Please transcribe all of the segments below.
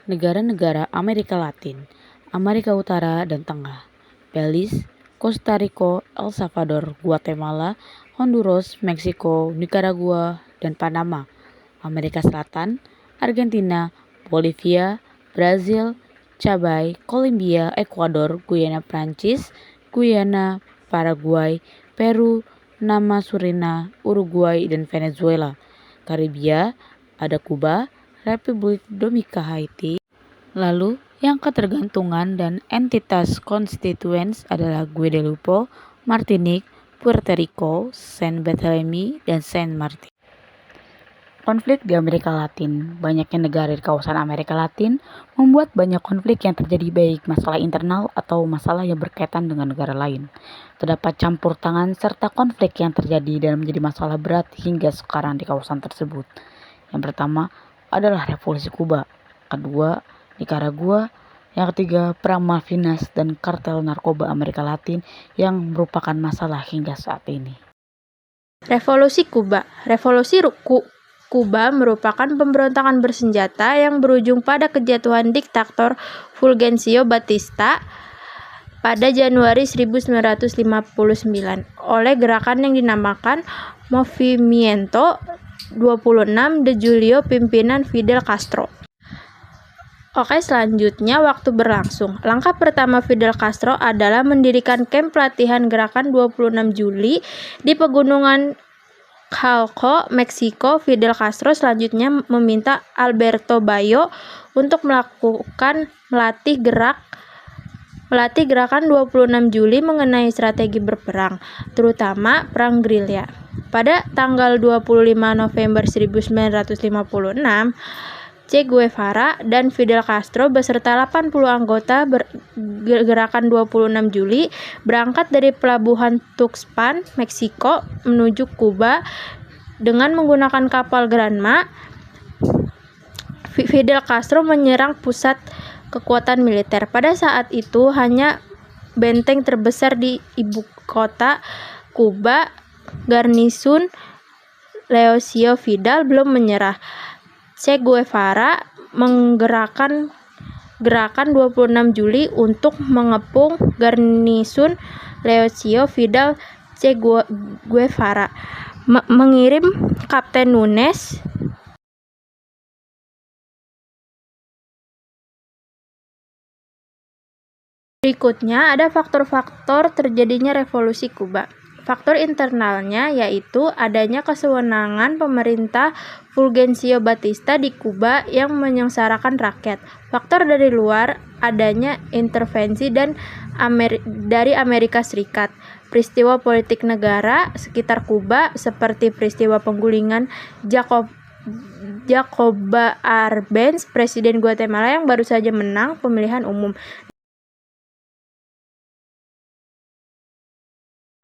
Negara-negara Amerika Latin, Amerika Utara dan Tengah, Belize, Costa Rica, El Salvador, Guatemala, Honduras, Meksiko, Nicaragua, dan Panama. Amerika Selatan, Argentina, Bolivia, Brazil, Cabai, Kolombia, Ekuador, Guyana Prancis, Guyana, Paraguay, Peru, Nama Suriname, Uruguay, dan Venezuela. Karibia, ada Kuba, Republik Dominika Haiti. Lalu, yang ketergantungan dan entitas konstituens adalah Guadeloupe, Martinique, Puerto Rico, Saint Barthélemy, dan Saint Martin. Konflik di Amerika Latin. Banyaknya negara di kawasan Amerika Latin membuat banyak konflik yang terjadi, baik masalah internal atau masalah yang berkaitan dengan negara lain. Terdapat campur tangan serta konflik yang terjadi dan menjadi masalah berat hingga sekarang di kawasan tersebut. Yang pertama adalah Revolusi Kuba, kedua Nicaragua, yang ketiga Perang Malvinas dan kartel narkoba Amerika Latin yang merupakan masalah hingga saat ini. Revolusi Kuba. Revolusi Kuba merupakan pemberontakan bersenjata yang berujung pada kejatuhan diktator Fulgencio Batista pada Januari 1959 oleh gerakan yang dinamakan Movimiento 26 de Julio pimpinan Fidel Castro. Oke, selanjutnya waktu berlangsung. Langkah pertama Fidel Castro adalah mendirikan kamp pelatihan gerakan 26 Juli di pegunungan Chalco, Meksiko. Fidel Castro selanjutnya meminta Alberto Bayo untuk melatih gerakan 26 Juli mengenai strategi berperang, terutama perang gerilya. Pada tanggal 25 November 1956, Che Guevara dan Fidel Castro beserta 80 anggota gerakan 26 Juli berangkat dari pelabuhan Tuxpan, Meksiko menuju Kuba dengan menggunakan kapal Granma. Fidel Castro menyerang pusat kekuatan militer. Pada saat itu hanya benteng terbesar di ibu kota Kuba, Garnison Leosio Fidel, belum menyerah. Che Guevara menggerakkan gerakan 26 Juli untuk mengepung Garnison Leosio Fidel. Che Guevara mengirim Kapten Nunes Berikutnya ada faktor-faktor terjadinya revolusi Kuba. Faktor internalnya yaitu adanya kesewenangan pemerintah Fulgencio Batista di Kuba yang menyengsarakan rakyat. Faktor dari luar adanya intervensi dari Amerika Serikat. Peristiwa politik negara sekitar Kuba seperti peristiwa penggulingan Jacobo Arbenz, presiden Guatemala yang baru saja menang pemilihan umum.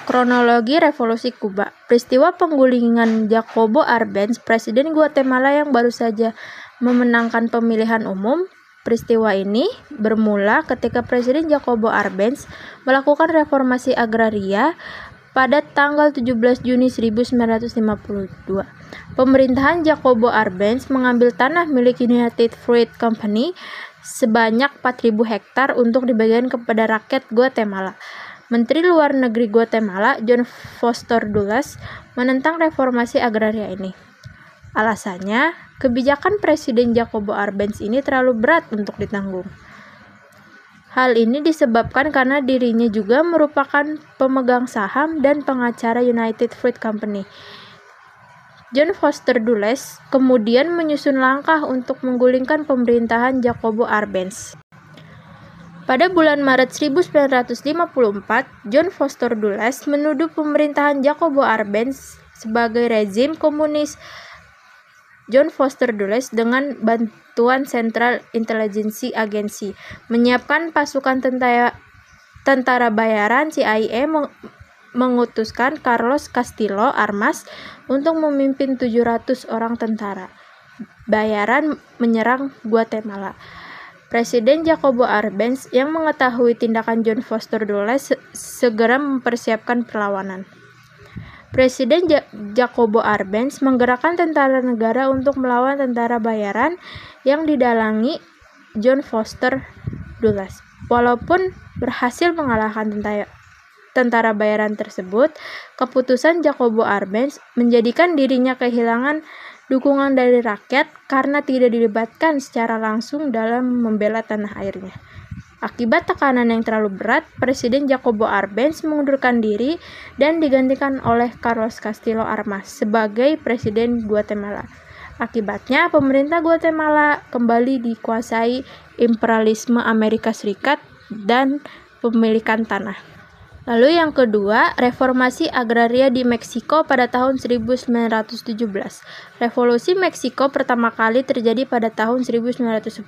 Kronologi Revolusi Kuba. Peristiwa penggulingan Jacobo Arbenz, presiden Guatemala yang baru saja memenangkan pemilihan umum. Peristiwa ini bermula ketika Presiden Jacobo Arbenz melakukan reformasi agraria pada tanggal 17 Juni 1952. Pemerintahan Jacobo Arbenz mengambil tanah milik United Fruit Company sebanyak 4.000 hektar untuk dibagikan kepada rakyat Guatemala. Menteri Luar Negeri Guatemala, John Foster Dulles, menentang reformasi agraria ini. Alasannya, kebijakan Presiden Jacobo Arbenz ini terlalu berat untuk ditanggung. Hal ini disebabkan karena dirinya juga merupakan pemegang saham dan pengacara United Fruit Company. John Foster Dulles kemudian menyusun langkah untuk menggulingkan pemerintahan Jacobo Arbenz. Pada bulan Maret 1954, John Foster Dulles menuduh pemerintahan Jacobo Arbenz sebagai rezim komunis. John Foster Dulles dengan bantuan Central Intelligence Agency menyiapkan pasukan tentara bayaran. CIA mengutuskan Carlos Castillo Armas untuk memimpin 700 orang tentara bayaran menyerang Guatemala. Presiden Jacobo Arbenz yang mengetahui tindakan John Foster Dulles segera mempersiapkan perlawanan. Presiden Jacobo Arbenz menggerakkan tentara negara untuk melawan tentara bayaran yang didalangi John Foster Dulles. Walaupun berhasil mengalahkan tentara bayaran tersebut, keputusan Jacobo Arbenz menjadikan dirinya kehilangan dukungan dari rakyat karena tidak dilibatkan secara langsung dalam membela tanah airnya. Akibat tekanan yang terlalu berat, Presiden Jacobo Arbenz mengundurkan diri dan digantikan oleh Carlos Castillo Armas sebagai Presiden Guatemala. Akibatnya, pemerintah Guatemala kembali dikuasai imperialisme Amerika Serikat dan pemilikan tanah. Lalu yang kedua, reformasi agraria di Meksiko pada tahun 1917. Revolusi Meksiko pertama kali terjadi pada tahun 1910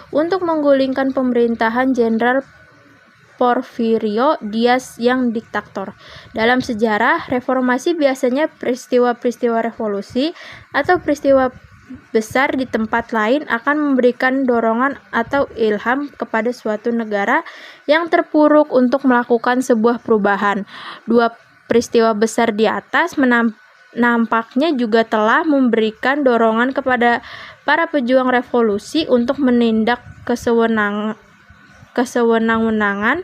untuk menggulingkan pemerintahan Jenderal Porfirio Diaz yang diktator. Dalam sejarah, reformasi biasanya peristiwa-peristiwa revolusi atau peristiwa besar di tempat lain akan memberikan dorongan atau ilham kepada suatu negara yang terpuruk untuk melakukan sebuah perubahan. Dua peristiwa besar di atas nampaknya juga telah memberikan dorongan kepada para pejuang revolusi untuk menindak kesewenang-wenangan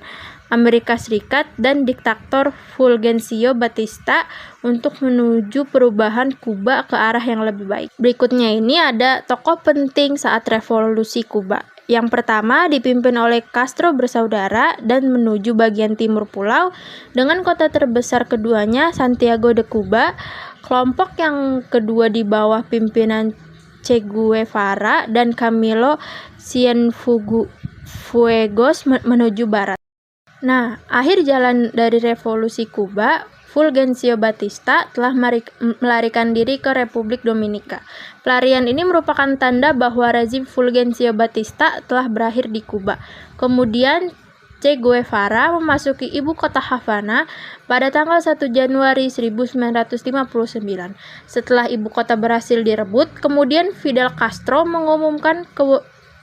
Amerika Serikat dan diktator Fulgencio Batista untuk menuju perubahan Kuba ke arah yang lebih baik. Berikutnya ini ada tokoh penting saat revolusi Kuba. Yang pertama dipimpin oleh Castro bersaudara dan menuju bagian timur pulau dengan kota terbesar keduanya Santiago de Cuba. Kelompok yang kedua di bawah pimpinan Che Guevara dan Camilo Cienfuegos menuju barat. Nah, akhir jalan dari revolusi Kuba, Fulgencio Batista telah melarikan diri ke Republik Dominika. Pelarian ini merupakan tanda bahwa rezim Fulgencio Batista telah berakhir di Kuba. Kemudian Che Guevara memasuki ibu kota Havana pada tanggal 1 Januari 1959. Setelah ibu kota berhasil direbut, kemudian Fidel Castro mengumumkan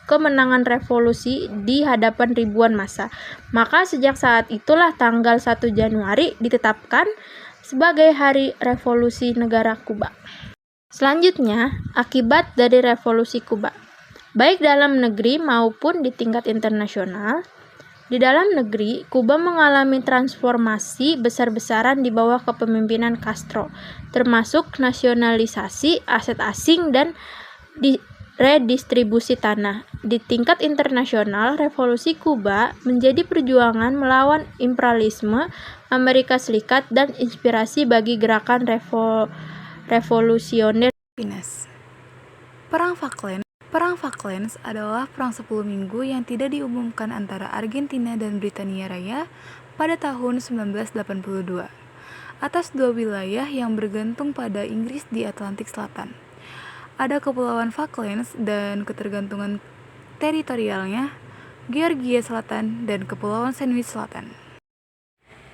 kemenangan revolusi di hadapan ribuan massa. Maka sejak saat itulah tanggal 1 Januari ditetapkan sebagai Hari Revolusi Negara Kuba. Selanjutnya, akibat dari revolusi Kuba, baik dalam negeri maupun di tingkat internasional. Di dalam negeri, Kuba mengalami transformasi besar-besaran di bawah kepemimpinan Castro, termasuk nasionalisasi aset asing dan redistribusi tanah. Di tingkat internasional, revolusi Kuba menjadi perjuangan melawan imperialisme Amerika Serikat dan inspirasi bagi gerakan revolusioner. Perang Falklands adalah perang 10 minggu yang tidak diumumkan antara Argentina dan Britania Raya pada tahun 1982 atas dua wilayah yang bergantung pada Inggris di Atlantik Selatan. Ada Kepulauan Falklands dan ketergantungan teritorialnya, Georgia Selatan dan Kepulauan Sandwich Selatan.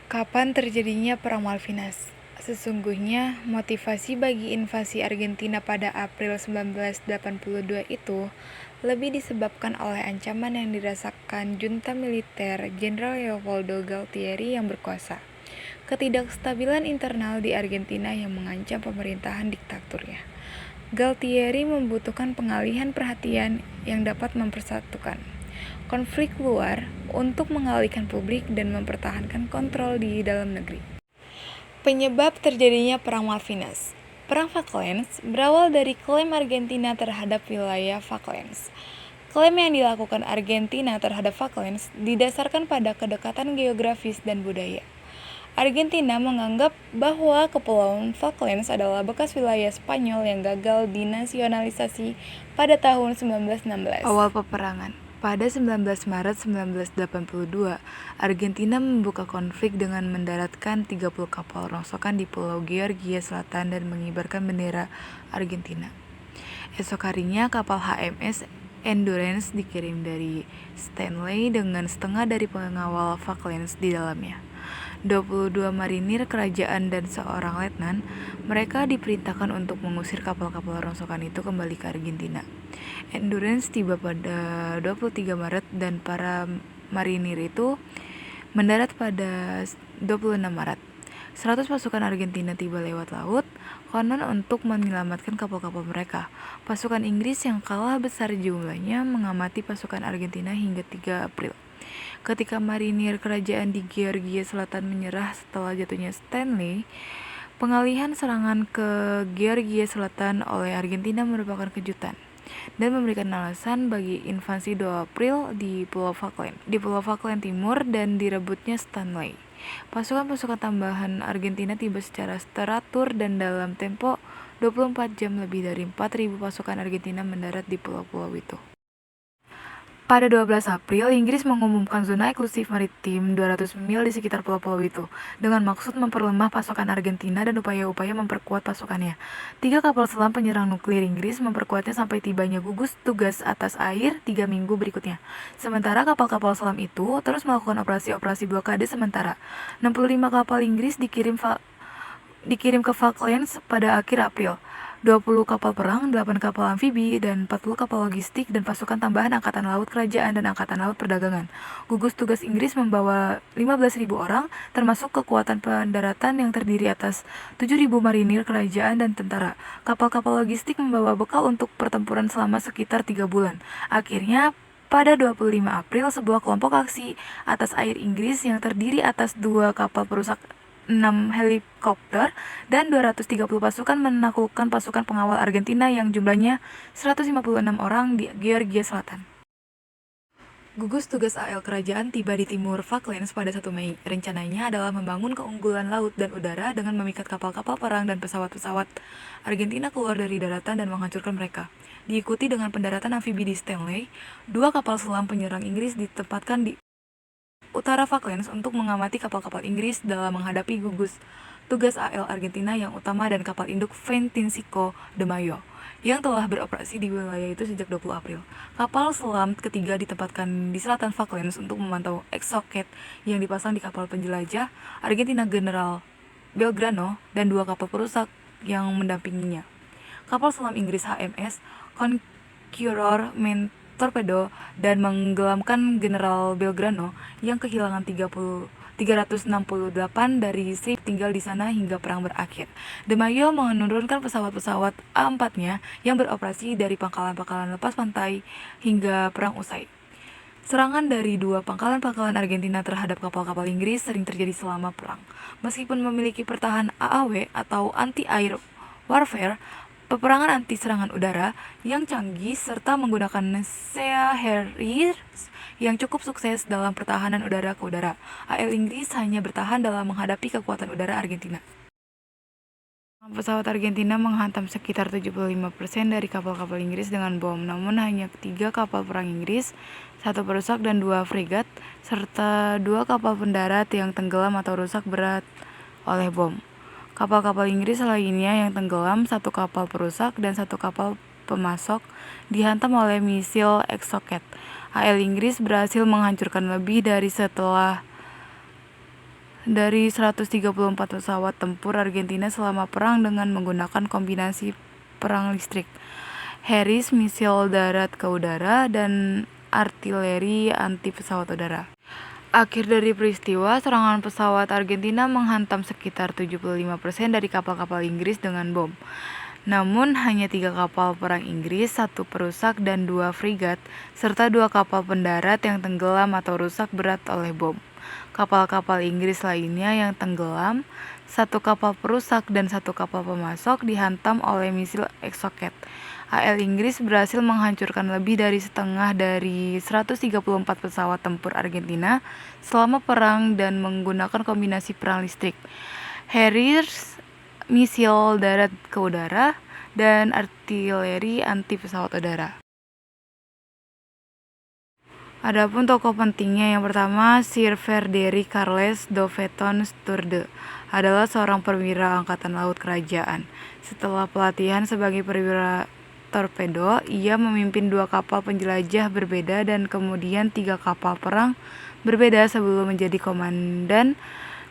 Kapan terjadinya Perang Malvinas? Sesungguhnya, motivasi bagi invasi Argentina pada April 1982 itu lebih disebabkan oleh ancaman yang dirasakan junta militer Jenderal Leopoldo Galtieri yang berkuasa, ketidakstabilan internal di Argentina yang mengancam pemerintahan diktaturnya. Galtieri membutuhkan pengalihan perhatian yang dapat mempersatukan konflik luar untuk mengalihkan publik dan mempertahankan kontrol di dalam negeri. Penyebab terjadinya Perang Malvinas. Perang Falklands berawal dari klaim Argentina terhadap wilayah Falklands. Klaim yang dilakukan Argentina terhadap Falklands didasarkan pada kedekatan geografis dan budaya. Argentina menganggap bahwa Kepulauan Falklands adalah bekas wilayah Spanyol yang gagal dinasionalisasi pada tahun 1916. Awal peperangan. Pada 19 Maret 1982, Argentina membuka konflik dengan mendaratkan 30 kapal rongsokan di Pulau Georgia Selatan dan mengibarkan bendera Argentina. Esok harinya, kapal HMS Endurance dikirim dari Stanley dengan setengah dari pengawal Falklands di dalamnya. 22 marinir kerajaan dan seorang letnan, mereka diperintahkan untuk mengusir kapal-kapal rongsokan itu kembali ke Argentina. Endurance tiba pada 23 Maret dan para marinir itu mendarat pada 26 Maret. 100 pasukan Argentina tiba lewat laut, konon untuk menyelamatkan kapal-kapal mereka. Pasukan Inggris yang kalah besar jumlahnya mengamati pasukan Argentina hingga 3 April. Ketika marinir kerajaan di Georgia Selatan menyerah setelah jatuhnya Stanley, pengalihan serangan ke Georgia Selatan oleh Argentina merupakan kejutan dan memberikan alasan bagi invasi 2 April di Pulau Falkland Timur dan direbutnya Stanley. Pasukan-pasukan tambahan Argentina tiba secara teratur dan dalam tempo 24 jam lebih dari 4.000 pasukan Argentina mendarat di pulau-pulau itu. Pada 12 April, Inggris mengumumkan zona eksklusif maritim 200 mil di sekitar pulau-pulau itu, dengan maksud memperlemah pasukan Argentina dan upaya-upaya memperkuat pasukannya. 3 kapal selam penyerang nuklir Inggris memperkuatnya sampai tibanya gugus tugas atas air 3 minggu berikutnya. Sementara kapal-kapal selam itu terus melakukan operasi-operasi blokade sementara. 65 kapal Inggris dikirim ke Falklands pada akhir April. 20 kapal perang, 8 kapal amfibi, dan 40 kapal logistik dan pasukan tambahan Angkatan Laut Kerajaan dan Angkatan Laut Perdagangan. Gugus tugas Inggris membawa 15.000 orang, termasuk kekuatan pendaratan yang terdiri atas 7.000 marinir kerajaan dan tentara. Kapal-kapal logistik membawa bekal untuk pertempuran selama sekitar 3 bulan. Akhirnya, pada 25 April, sebuah kelompok aksi atas air Inggris yang terdiri atas 2 kapal perusak, 6 helikopter, dan 230 pasukan menaklukkan pasukan pengawal Argentina yang jumlahnya 156 orang di Georgia Selatan. Gugus tugas AL kerajaan tiba di timur Falklands pada 1 Mei. Rencananya adalah membangun keunggulan laut dan udara dengan memikat kapal-kapal perang dan pesawat-pesawat Argentina keluar dari daratan dan menghancurkan mereka. Diikuti dengan pendaratan amfibi di Stanley, 2 kapal selam penyerang Inggris ditempatkan di utara Falklands untuk mengamati kapal-kapal Inggris dalam menghadapi gugus tugas AL Argentina yang utama dan kapal induk Francisco de Mayo yang telah beroperasi di wilayah itu sejak 20 April. Kapal selam ketiga ditempatkan di selatan Falklands untuk memantau Exocet yang dipasang di kapal penjelajah Argentina General Belgrano dan 2 kapal perusak yang mendampinginya. Kapal selam Inggris HMS Conqueror torpedo dan menggelamkan General Belgrano yang kehilangan 368 dari strip tinggal di sana hingga perang berakhir. De Mayo menurunkan pesawat-pesawat A4-nya yang beroperasi dari pangkalan-pangkalan lepas pantai hingga perang usai. Serangan dari 2 pangkalan-pangkalan Argentina terhadap kapal-kapal Inggris sering terjadi selama perang. Meskipun memiliki pertahanan AAW atau anti-air warfare, peperangan anti-serangan udara yang canggih serta menggunakan Sea Harriers yang cukup sukses dalam pertahanan udara ke udara. AL Inggris hanya bertahan dalam menghadapi kekuatan udara Argentina. Pesawat Argentina menghantam sekitar 75% dari kapal-kapal Inggris dengan bom, namun hanya 3 kapal perang Inggris, 1 perusak dan 2 fregat, serta 2 kapal pendarat yang tenggelam atau rusak berat oleh bom. Kapal-kapal Inggris lainnya yang tenggelam, 1 kapal perusak dan 1 kapal pemasok dihantam oleh misil Exocet. AL Inggris berhasil menghancurkan lebih dari 134 pesawat tempur Argentina selama perang dengan menggunakan kombinasi perang listrik, Harris misil darat ke udara, dan artileri anti pesawat udara. Akhir dari peristiwa, serangan pesawat Argentina menghantam sekitar 75% dari kapal-kapal Inggris dengan bom. Namun, hanya 3 kapal perang Inggris, 1 perusak dan 2 fregat, serta 2 kapal pendarat yang tenggelam atau rusak berat oleh bom. Kapal-kapal Inggris lainnya yang tenggelam, 1 kapal perusak dan 1 kapal pemasok dihantam oleh misil Exocet. AL Inggris berhasil menghancurkan lebih dari setengah dari 134 pesawat tempur Argentina selama perang dan menggunakan kombinasi perang listrik, Harriers, misil darat ke udara, dan artileri anti pesawat udara. Adapun tokoh pentingnya yang pertama, Sir Frederick Charles Doveton Sturde adalah seorang perwira angkatan laut kerajaan. Setelah pelatihan sebagai perwira torpedo, ia memimpin 2 kapal penjelajah berbeda dan kemudian 3 kapal perang berbeda sebelum menjadi komandan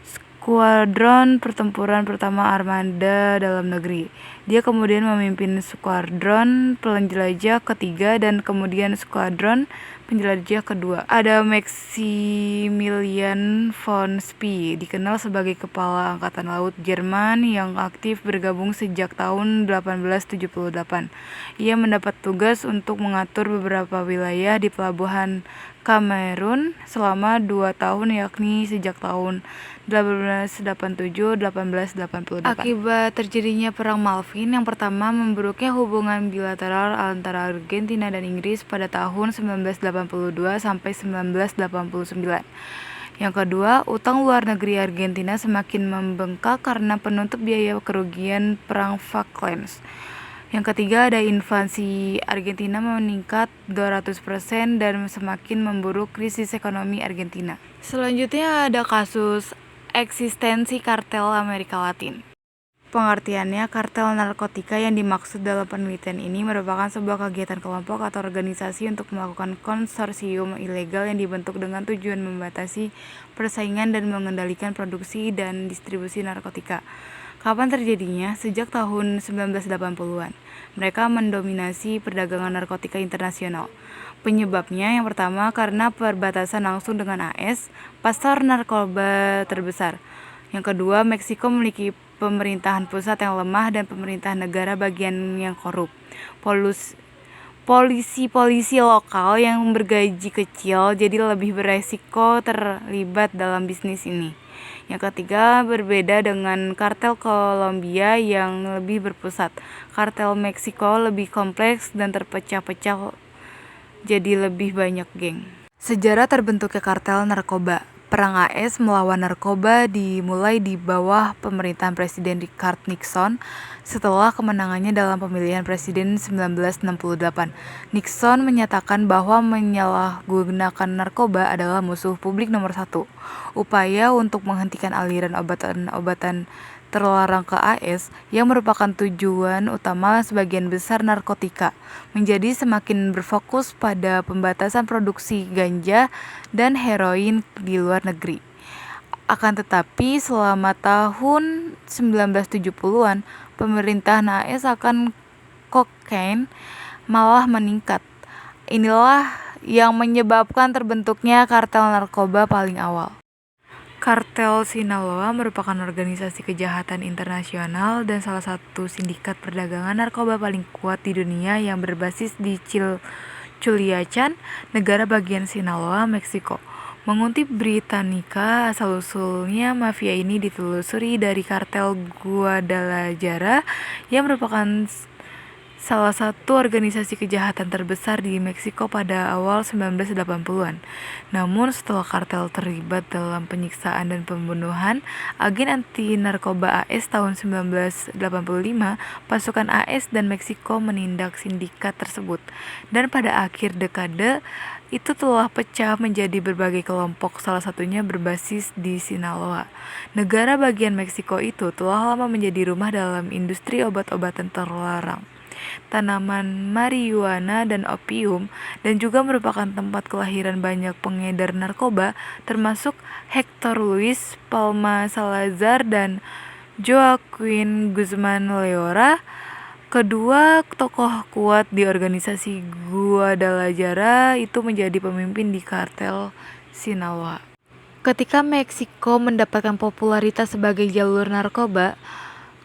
skuadron pertempuran pertama armada dalam negeri. Dia kemudian memimpin skuadron penjelajah ketiga dan kemudian skuadron penjelajah kedua. Ada Maximilian von Spee, dikenal sebagai kepala angkatan laut Jerman yang aktif bergabung sejak tahun 1878. Ia mendapat tugas untuk mengatur beberapa wilayah di pelabuhan Kamerun selama 2 tahun, yakni sejak tahun 1887-1888. Akibat terjadinya Perang Malvin yang pertama, memburuknya hubungan bilateral antara Argentina dan Inggris pada tahun 1982 sampai 1989. Yang kedua, utang luar negeri Argentina semakin membengkak karena penutup biaya kerugian Perang Falklands. Yang ketiga, ada invasi Argentina meningkat 200% dan semakin memburuk krisis ekonomi Argentina. Selanjutnya ada kasus eksistensi kartel Amerika Latin. Pengertiannya, kartel narkotika yang dimaksud dalam penelitian ini merupakan sebuah kegiatan kelompok atau organisasi untuk melakukan konsorsium ilegal yang dibentuk dengan tujuan membatasi persaingan dan mengendalikan produksi dan distribusi narkotika. Kapan terjadinya? Sejak tahun 1980-an. Mereka mendominasi perdagangan narkotika internasional. Penyebabnya yang pertama karena perbatasan langsung dengan AS, pasar narkoba terbesar. Yang kedua, Meksiko memiliki pemerintahan pusat yang lemah dan pemerintah negara bagian yang korup. Polisi lokal yang bergaji kecil jadi lebih beresiko terlibat dalam bisnis ini. Yang ketiga, berbeda dengan kartel Kolombia yang lebih berpusat. Kartel Meksiko lebih kompleks dan terpecah-pecah jadi lebih banyak geng. Sejarah terbentuknya kartel narkoba. Perang AS melawan narkoba dimulai di bawah pemerintahan Presiden Richard Nixon setelah kemenangannya dalam pemilihan presiden 1968. Nixon menyatakan bahwa menyalahgunakan narkoba adalah musuh publik nomor 1. Upaya untuk menghentikan aliran obat-obatan terlarang ke AS yang merupakan tujuan utama sebagian besar narkotika menjadi semakin berfokus pada pembatasan produksi ganja dan heroin di luar negeri. Akan tetapi selama tahun 1970-an pemerintahan AS akan kokain malah meningkat. Inilah yang menyebabkan terbentuknya kartel narkoba paling awal. Kartel Sinaloa merupakan organisasi kejahatan internasional dan salah satu sindikat perdagangan narkoba paling kuat di dunia yang berbasis di Culiacan, negara bagian Sinaloa, Meksiko. Mengutip Britannica, asal-usulnya mafia ini ditelusuri dari kartel Guadalajara yang merupakan salah satu organisasi kejahatan terbesar di Meksiko pada awal 1980-an. Namun setelah kartel terlibat dalam penyiksaan dan pembunuhan agen anti-narkoba AS tahun 1985, pasukan AS dan Meksiko menindak sindikat tersebut. Dan pada akhir dekade itu telah pecah menjadi berbagai kelompok, salah satunya berbasis di Sinaloa. Negara bagian Meksiko itu telah lama menjadi rumah dalam industri obat-obatan terlarang, tanaman marijuana dan opium, dan juga merupakan tempat kelahiran banyak pengedar narkoba termasuk Hector Luis Palma Salazar dan Joaquin Guzman Leora. Kedua tokoh kuat di organisasi Guadalajara itu menjadi pemimpin di kartel Sinaloa. Ketika Meksiko mendapatkan popularitas sebagai jalur narkoba,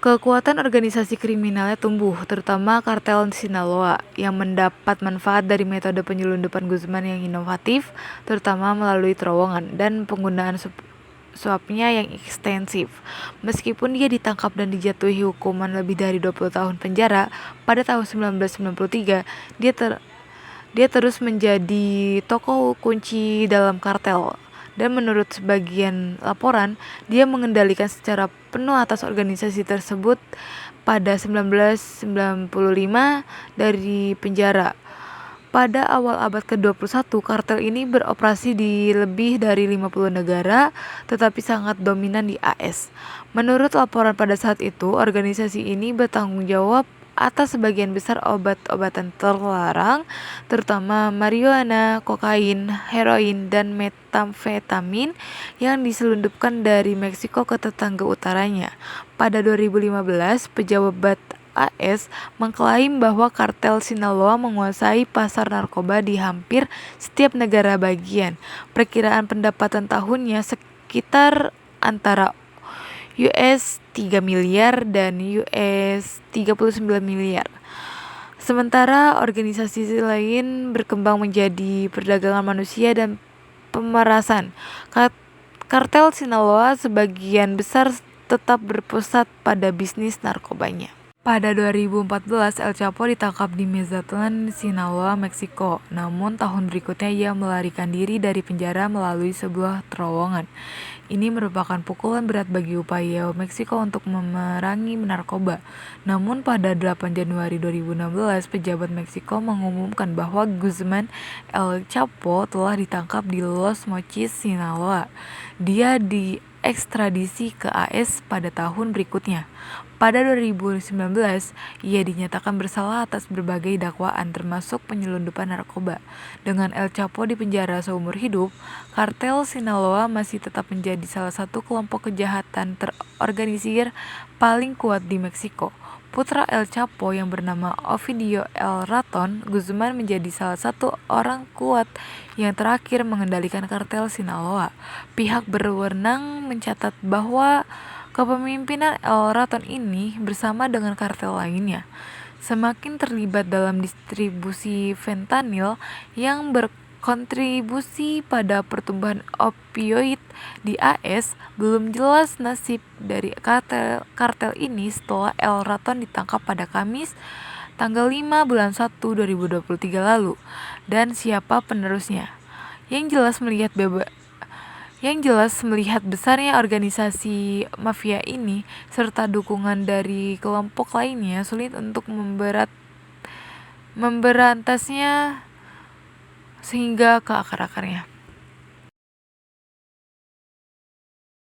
kekuatan organisasi kriminalnya tumbuh, terutama kartel Sinaloa yang mendapat manfaat dari metode penyelundupan Guzman yang inovatif, terutama melalui terowongan dan penggunaan suapnya yang ekstensif. Meskipun dia ditangkap dan dijatuhi hukuman lebih dari 20 tahun penjara, pada tahun 1993 dia terus menjadi tokoh kunci dalam kartel. Dan menurut sebagian laporan, dia mengendalikan secara penuh atas organisasi tersebut pada 1995 dari penjara. Pada awal abad ke-21, kartel ini beroperasi di lebih dari 50 negara, tetapi sangat dominan di AS. Menurut laporan pada saat itu, organisasi ini bertanggung jawab atas sebagian besar obat-obatan terlarang, terutama marijuana, kokain, heroin, dan metamfetamin yang diselundupkan dari Meksiko ke tetangga utaranya. Pada 2015, pejabat AS mengklaim bahwa kartel Sinaloa menguasai pasar narkoba di hampir setiap negara bagian. Perkiraan pendapatan tahunnya sekitar antara US 3 miliar dan US 39 miliar. Sementara organisasi lain berkembang menjadi perdagangan manusia dan pemerasan. Kartel Sinaloa sebagian besar tetap berpusat pada bisnis narkobanya. Pada 2014, El Chapo ditangkap di Mazatlan, Sinaloa, Meksiko. Namun tahun berikutnya ia melarikan diri dari penjara melalui sebuah terowongan. Ini merupakan pukulan berat bagi upaya Meksiko untuk memerangi narkoba. Namun pada 8 Januari 2016, pejabat Meksiko mengumumkan bahwa Guzman El Chapo telah ditangkap di Los Mochis, Sinaloa. Dia diekstradisi ke AS pada tahun berikutnya. Pada 2019, ia dinyatakan bersalah atas berbagai dakwaan termasuk penyelundupan narkoba. Dengan El Chapo di penjara seumur hidup, kartel Sinaloa masih tetap menjadi salah satu kelompok kejahatan terorganisir paling kuat di Meksiko. Putra El Chapo yang bernama Ovidio El Raton Guzman menjadi salah satu orang kuat yang terakhir mengendalikan kartel Sinaloa. Pihak berwenang mencatat bahwa kepemimpinan El Raton ini bersama dengan kartel lainnya semakin terlibat dalam distribusi fentanyl yang berkontribusi pada pertumbuhan opioid di AS. Belum jelas nasib dari kartel ini setelah El Raton ditangkap pada Kamis tanggal 5 bulan 1 2023 lalu dan siapa penerusnya. Yang jelas melihat besarnya organisasi mafia ini serta dukungan dari kelompok lainnya sulit untuk memberantasnya sehingga ke akar-akarnya.